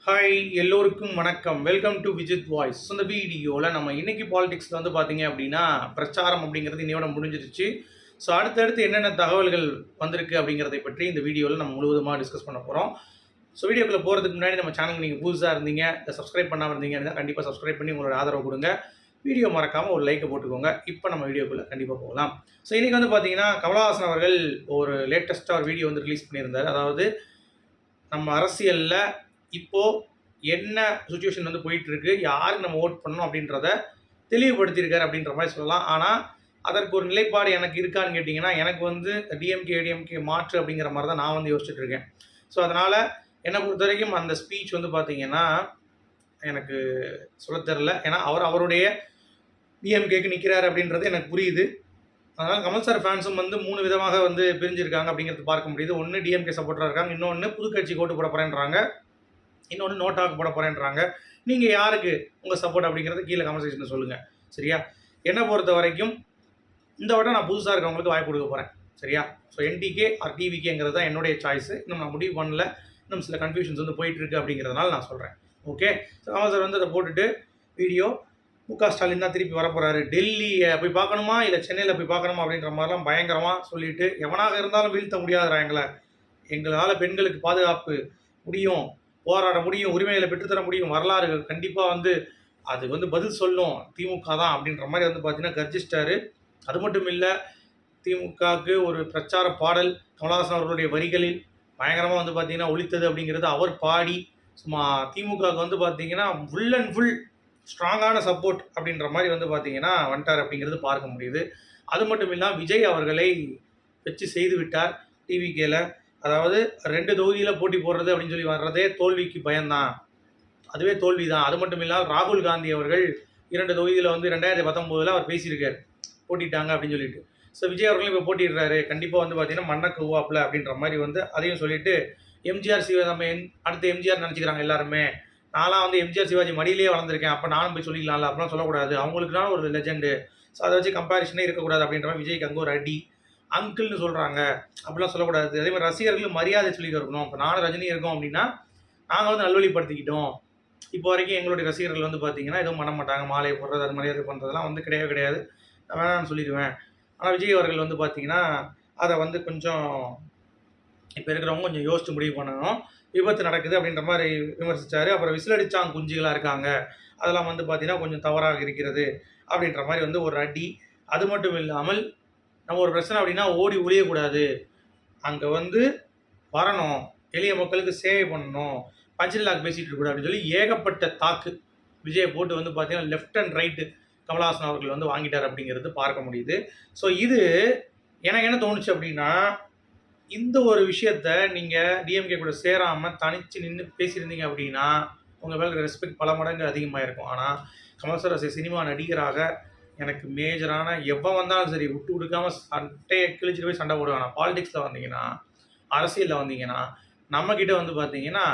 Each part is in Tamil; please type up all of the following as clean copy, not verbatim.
ஹாய் எல்லோருக்கும் வணக்கம். Welcome to Vijith voice. இந்த வீடியோவில் நம்ம இன்னைக்கு பாலிடிக்ஸில் வந்து பார்த்தீங்க அப்படின்னா பிரச்சாரம் அப்படிங்கிறது இன்னையோட முடிஞ்சிருச்சு. ஸோ அடுத்தடுத்து என்னென்ன தகவல்கள் வந்திருக்கு அப்படிங்கிறதை பற்றி இந்த வீடியோவில் நம்ம முழுவதுமாக டிஸ்கஸ் பண்ண போகிறோம். ஸோ வீடியோக்குள்ளே போகிறதுக்கு முன்னாடி நம்ம சேனல் நீங்கள் புதுசாக இருந்தீங்க, இதை சப்ஸ்கிரைப் பண்ணாமல் இருந்தீங்கன்னா கண்டிப்பாக சப்ஸ்கிரைப் பண்ணி உங்களோட ஆதரவு கொடுங்க. வீடியோ மறக்காமல் ஒரு லைக்கை போட்டுக்கோங்க. இப்போ நம்ம வீடியோக்குள்ளே கண்டிப்பாக போகலாம். ஸோ இன்றைக்கி வந்து பார்த்தீங்கன்னா கமலஹாசன் அவர்கள் ஒரு லேட்டஸ்ட்டாக ஒரு வீடியோ வந்து ரிலீஸ் பண்ணியிருந்தார். அதாவது நம்ம அரசியலில் இப்போது என்ன சுச்சுவேஷன் வந்து போயிட்டுருக்கு, யாருக்கு நம்ம ஓட் பண்ணணும் அப்படின்றத தெளிவுபடுத்தியிருக்காரு அப்படின்ற மாதிரி சொல்லலாம். ஆனால் அதற்கு ஒரு நிலைப்பாடு எனக்கு இருக்கான்னு கேட்டிங்கன்னா, எனக்கு வந்து டிஎம்கே ஏடிஎம்கே மாற்று அப்படிங்கிற மாதிரி தான் நான் வந்து யோசிச்சுட்டு இருக்கேன். ஸோ அதனால் என்னை பொறுத்த வரைக்கும் அந்த ஸ்பீச் வந்து பார்த்திங்கன்னா எனக்கு சொல்ல தெரில. ஏன்னா அவருடைய டிஎம்கேக்கு நிற்கிறாரு அப்படின்றது எனக்கு புரியுது. அதனால் கமல் சார் ஃபேன்ஸும் வந்து 3 விதமாக வந்து பிரிஞ்சிருக்காங்க அப்படிங்கிறது பார்க்க முடியுது. ஒன்று டிஎம்கே சப்போர்ட்டராக இருக்காங்க, இன்னொன்று புது கட்சி ஓட்டு போட போகிறேன்றாங்க, இன்னொன்று நோட்டாக்கு போட போகிறேன்றாங்க. நீங்கள் யாருக்கு உங்கள் சப்போர்ட் அப்படிங்கிறது கீழே கமெண்ட் செக்ஷனில் சொல்லுங்கள். சரியா? என்னை பொறுத்த வரைக்கும் இந்த வட்டம் நான் புதுசாக இருக்கவங்களுக்கு வாய்ப்பு கொடுக்க போகிறேன். சரியா? ஸோ என்டிகே ஆர் டிவிகேங்கிறது தான் என்னுடைய சாய்ஸு. இன்னும் நான் முடிவு பண்ணல. இன்னும் சில கன்ஃபியூஷன்ஸ் வந்து போயிட்டுருக்கு அப்படிங்கிறதுனால நான் சொல்கிறேன். ஓகே. ஸோ கமல் சார் வந்து அதை போட்டுட்டு வீடியோ முக ஸ்டாலின் தான் திருப்பி வரப்போகிறாரு. டெல்லியை போய் பார்க்கணுமா இல்லை சென்னையில் போய் பார்க்கணுமா அப்படின்ற மாதிரிலாம் பயங்கரமாக சொல்லிவிட்டு, எவனாக இருந்தாலும் வீழ்த்த முடியாதுடா எங்களால் பெண்களுக்கு பாதுகாப்பு முடியும், போராட முடியும், உரிமைகளை பெற்றுத்தர முடியும், வரலாறு கண்டிப்பாக வந்து அது வந்து பதில் சொல்லும் திமுக தான் அப்படின்ற மாதிரி வந்து பார்த்தீங்கன்னா கர்ஜிஸ்டாரு. அது மட்டும் இல்லை, திமுகவுக்கு ஒரு பிரச்சார பாடல் கமலஹாசன் அவர்களுடைய வரிகளில் பயங்கரமாக வந்து பார்த்தீங்கன்னா ஒலித்தது அப்படிங்கிறது அவர் பாடி சும்மா திமுகவுக்கு வந்து பார்த்தீங்கன்னா ஃபுல் அண்ட் ஃபுல் ஸ்ட்ராங்கான சப்போர்ட் அப்படின்ற மாதிரி வந்து பார்த்தீங்கன்னா வந்துட்டார் அப்படிங்கிறது பார்க்க முடியுது. அது மட்டும் இல்லாமல் விஜய் அவர்களை வச்சு செய்து விட்டார் டிவிகேல. அதாவது 2 தொகுதியில் போட்டி போடுறது அப்படின்னு சொல்லி வர்றதே தோல்விக்கு பயம்தான், அதுவே தோல்வி தான். அது மட்டும் இல்லாமல் ராகுல் காந்தி அவர்கள் 2 தொகுதியில் வந்து 2019 அவர் பேசியிருக்கார் போட்டிட்டாங்க அப்படின்னு சொல்லிட்டு. ஸோ விஜய் அவர்களும் இப்போ போட்டிடுறாரு, கண்டிப்பாக வந்து பார்த்தீங்கன்னா மண்ணை கவ்வாப்பில் அப்படின்ற மாதிரி வந்து அதையும் சொல்லிட்டு எம்ஜிஆர் நம்ம அடுத்த எம்ஜிஆர் நினச்சிக்கிறாங்க எல்லாருமே. நான்லாம் வந்து எம்ஜிஆர் சிவாஜி மடியிலேயே வளர்ந்துருக்கேன், அப்போ நானும் போய் சொல்லிக்கலாம்ல, அப்படிலாம் சொல்லக்கூடாது, அவங்களுக்குனால ஒரு லெஜெண்டு. ஸோ அதை வச்சு கம்பேரிஷனே இருக்கக்கூடாது அப்படின்ற மாதிரி விஜய்க்கு அங்கே ஒரு அடி. அங்கிள்னு சொல்கிறாங்க, அப்படிலாம் சொல்லக்கூடாது. அதே மாதிரி ரசிகர்களும் மரியாதை சொல்லி இருக்கணும். இப்போ நானும் ரஜினி இருக்கோம் அப்படின்னா நாங்கள் வந்து நல்வழிப்படுத்திக்கிட்டோம். இப்போ வரைக்கும் எங்களுடைய ரசிகர்கள் வந்து பார்த்தீங்கன்னா எதுவும் பண்ண மாட்டாங்க, மாலை போடுறது அது மரியாதை பண்ணுறதுலாம் வந்து கிடையவே கிடையாது, நான் வேணான்னு சொல்லிடுவேன். ஆனால் விஜய் அவர்கள் வந்து பார்த்தீங்கன்னா அதை வந்து கொஞ்சம் இப்போ இருக்கிறவங்க கொஞ்சம் யோசிச்சு முடிவு பண்ணணும். விபத்து நடக்குது அப்படின்ற மாதிரி விமர்சித்தார். அப்புறம் விசிலடிச்சாங்க குஞ்சுகளாக இருக்காங்க, அதெல்லாம் வந்து பார்த்தீங்கன்னா கொஞ்சம் தவறாக இருக்கிறது அப்படின்ற மாதிரி வந்து ஒரு அடி. அது மட்டும் இல்லாமல் நம்ம ஒரு பிரச்சனை அப்படின்னா ஓடி ஒழியக்கூடாது, அங்கே வந்து வரணும், எளிய மக்களுக்கு சேவை பண்ணணும், பஞ்சலாக் பேசிகிட்டு இருக்கக்கூடாது அப்படின்னு சொல்லி ஏகப்பட்ட தாக்கு விஜயை போட்டு வந்து பார்த்தீங்கன்னா லெஃப்ட் அண்ட் ரைட்டு கமலஹாசன் அவர்கள் வந்து வாங்கிட்டார் அப்படிங்கிறது பார்க்க முடியுது. ஸோ இது எனக்கு என்ன தோணுச்சு அப்படின்னா, இந்த ஒரு விஷயத்த நீங்கள் டிஎம்கே கூட சேராமல் தனித்து நின்று பேசியிருந்தீங்க அப்படின்னா உங்கள் மேலே ரெஸ்பெக்ட் பல மடங்கு அதிகமாக இருக்கும். ஆனால் கமல் சார் சினிமா நடிகராக எனக்கு மேஜரான எவ்வளோ வந்தாலும் சரி விட்டு கொடுக்காமல் சட்டையை கிழிச்சிட்டு போய் சண்டை போடுவாங்க. பாலிடிக்ஸில் வந்தீங்கன்னா, அரசியலில் வந்தீங்கன்னா நம்மக்கிட்ட வந்து பார்த்தீங்கன்னா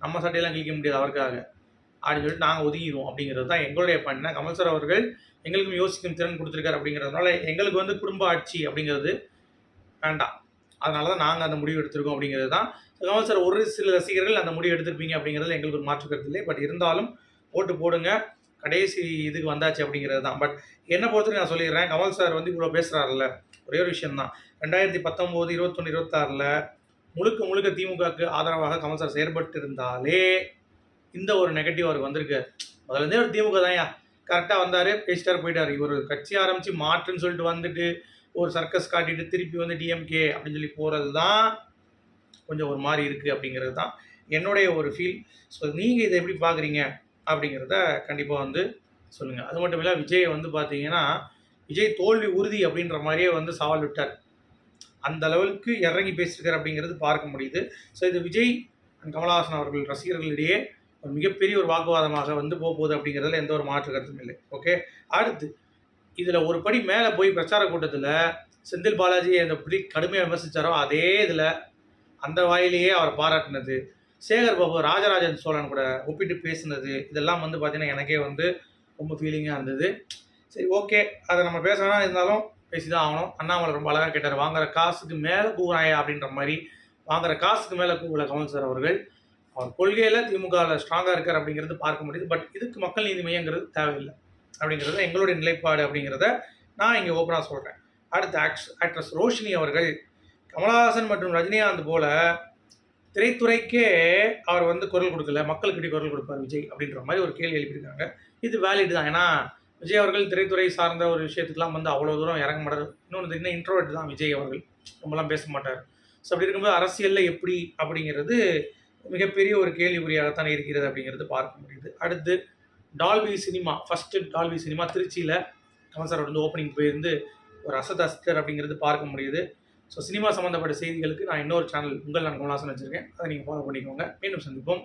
நம்ம சட்டையெல்லாம் கிழிக்க முடியாது அவருக்காக அப்படின்னு சொல்லிட்டு நாங்கள் ஒதுங்கிடுவோம் அப்படிங்கிறது தான் எங்களுடைய பாயிண்ட். கமல் சார் அவர்கள் எங்களுக்கும் யோசிக்கும் திறன் கொடுத்துருக்காரு அப்படிங்கிறதுனால எங்களுக்கு வந்து குடும்ப ஆட்சி அப்படிங்கிறது வேண்டாம், அதனால தான் நாங்கள் அந்த முடிவு எடுத்திருக்கோம் அப்படிங்கிறது தான். கமல் சார் ஒரு சில ரசிகர்கள் அந்த முடிவு எடுத்திருப்பீங்க அப்படிங்கிறதுல எங்களுக்கு ஒரு மாற்று கருத்து இல்லை. பட் இருந்தாலும் ஓட்டு போடுங்க, கடைசி இதுக்கு வந்தாச்சு அப்படிங்கிறது தான். பட் என்னை பொறுத்தவரைக்கும் நான் சொல்லிடுறேன், கமல் சார் வந்து இவ்வளோ பேசுகிறாருல்ல, ஒரே ஒரு விஷயம்தான், 2019, 21, 26 முழுக்க முழுக்க திமுகவுக்கு ஆதரவாக கமல் சார் செயற்பட்டு இருந்தாலே இந்த ஒரு நெகட்டிவ் அவருக்கு வந்திருக்கு. முதலேருந்தே ஒரு திமுக தான் கரெக்டாக வந்தார், பேசிட்டார், போயிட்டார். இவர் கட்சி ஆரம்பித்து மாற்றுன்னு சொல்லிட்டு வந்துட்டு ஒரு சர்க்கஸ் காட்டிட்டு திருப்பி வந்து டிஎம்கே அப்படின்னு சொல்லி போகிறது தான் கொஞ்சம் ஒரு மாதிரி இருக்குது அப்படிங்கிறது தான் என்னுடைய ஒரு ஃபீல். ஸோ நீங்கள் இதை எப்படி பார்க்குறீங்க அப்படிங்கிறத கண்டிப்பாக வந்து சொல்லுங்கள். அது மட்டும் இல்லை, விஜய் வந்து பார்த்தீங்கன்னா விஜய் தோல்வி உறுதி அப்படின்ற மாதிரியே வந்து சவால் விட்டார். அந்த லெவலுக்கு இறங்கி பேசியிருக்கார் அப்படிங்கிறது பார்க்க முடியுது. ஸோ இது விஜய் அண்ட் கமலஹாசன் அவர்கள் ரசிகர்களிடையே ஒரு மிகப்பெரிய ஒரு வாக்குவாதமாக வந்து போகுது அப்படிங்கிறதுல எந்த ஒரு மாற்று கருத்தும் இல்லை. ஓகே. அடுத்து இதில் ஒரு படி மேலே போய் பிரச்சார கூட்டத்தில் செந்தில் பாலாஜி அந்த படி கடுமையாக விமர்சித்தாரோ அதே இதில் அந்த வாயிலேயே அவர் பாராட்டினது, சேகர் பாபு ராஜராஜன் சோழன் கூட ஒப்பிட்டு பேசினது, இதெல்லாம் வந்து பார்த்திங்கன்னா எனக்கே வந்து ரொம்ப ஃபீலிங்காக இருந்தது. சரி, ஓகே, அதை நம்ம பேசணும், இருந்தாலும் பேசி தான் ஆகணும். அண்ணாமலை ரொம்ப அழகாக கேட்டார், வாங்குற காசுக்கு மேலே கூறாயா அப்படின்ற மாதிரி. வாங்குற காசுக்கு மேலே கூவல கமல் சார் அவர்கள். அவர் கொள்கையில் திமுகவில் ஸ்ட்ராங்காக இருக்கார் அப்படிங்கிறது பார்க்க முடியுது. பட் இதுக்கு மக்கள் நீதி மையங்கிறது தேவையில்லை அப்படிங்கிறது எங்களுடைய நிலைப்பாடு அப்படிங்கிறத நான் இங்கே ஓப்பனாக சொல்கிறேன். அடுத்து ஆக்ட்ரஸ் ரோஷினி அவர்கள் கமலஹாசன் மற்றும் ரஜினிகாந்த் போல திரைத்துறைக்கே அவர் வந்து குரல் கொடுக்கல, மக்கள்கிட்ட குரல் கொடுப்பார் விஜய் அப்படின்ற மாதிரி ஒரு கேள்வி எழுப்பியிருக்காங்க. இது வேலிட் தான். ஏன்னா விஜய் அவர்கள் திரைத்துறை சார்ந்த ஒரு விஷயத்துக்குலாம் வந்து அவ்வளோ தூரம் இறங்க மாட்டார். இன்னொன்று இன்னும் இன்ட்ரோவர்ட் தான் விஜய் அவர்கள், ரொம்பலாம் பேச மாட்டார். ஸோ அப்படி இருக்கும்போது அரசியலில் எப்படி அப்படிங்கிறது மிகப்பெரிய ஒரு கேள்விக்குறியாகத்தான் இருக்கிறது அப்படிங்கிறது பார்க்க முடியுது. அடுத்து Dolby cinema, first Dolby cinema திருச்சியில் கமல் சார் வந்து ஓப்பனிங் போயிருந்து ஒரு அசத்தர் அப்படிங்கிறது பார்க்க முடியுது. ஸோ சினிமா சம்மந்தப்பட்ட செய்திகளுக்கு நான் இன்னொரு சேனல் உங்கள் நான் கமலஹாசன் வச்சுருக்கேன், அதை நீங்கள் ஃபாலோ பண்ணிக்கோங்க. மீண்டும் சந்திப்போம்.